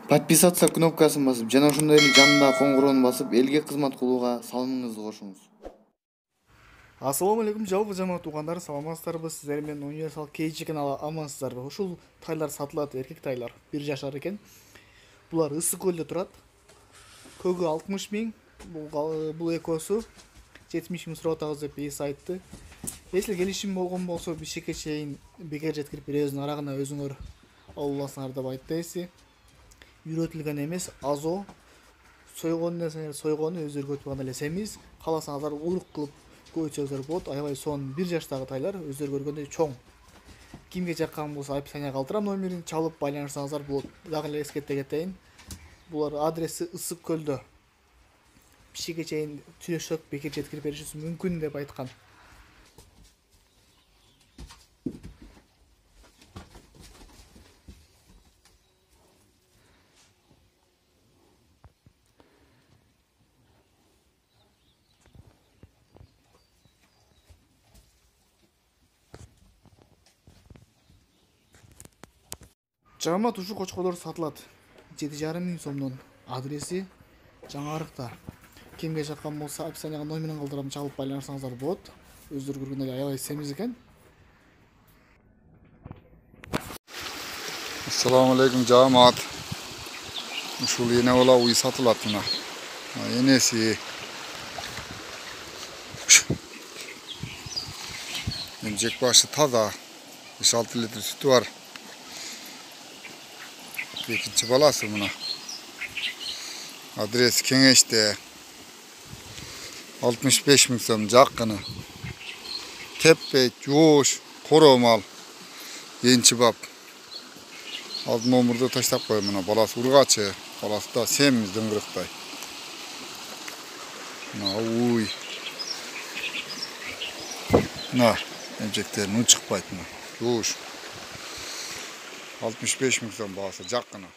Подписаться кнопкасын басып, жана ошондой эле жанындагы коңгуроону басып, элге кызмат кылууга салымыңызды кошуңуз. Ассаламу алейкум, жалпы жамаат туугандар, саламатсыздарбы? Сиздер менен универсал кейчи каналы амансыздарбы? Ушул тайлар сатылат, эркек тайлар, 1 жашар экен. Булар Ысык көлдө турат. Көгү 60 миң, бул экөөсү 70 миң сурап атабыз деп ээси айтты. Если келишим болгон болсо, Бишкекке чейин бекер жеткирип беребиздин арагына өзүңөр ала аласыңар деп айтты ээси. Үйрөтүлгөн эмес, азо. Сойгон нерселер сойгону өздөрү көтүп эле семиз. Кааласаңыздар урук кылып көйчөздөр болот. Аябай сонун 1 жаштагы тайлар, өздөрү көргөндөй чоң. Кимге жаккан болсо описанияга калтырам номерин, чалып байланышсаңыздар болот. Дагы эле эскерте кетейин. Булар адреси Ысык көлдө. Бишкекке чейин сүйлөшсөк бекер жеткирип беришибиз мүмкүн деп айткан. Жамаат ушул кочкорлор сатылат. 7,5 миң сомдон. Адреси Жаңарыкта. Кимге жаккан болсо описанияга номерин калтырам, чалып байланышсаңыздар болот. Өздөрү көргөндөй аябай семиз экен. Assalamu alaikum jamaat. Ушул эне бала уй сатылат мына. Энеси эмжек башы таза. 5-6 литр сүтү бар. Экинчи баласы мына. Адрес Кеңеште. 65 миң сом жаккыны. Теппей, жууш, коромал. Энчи бап. Алдын омурду таштап кой мына. Баласы ургачы, баласы да семиз дөңгүрөктай. Мына уй. Мына эмжектерин чыкпайт мына. Жууш. 65 миң сом баасы жаккыны.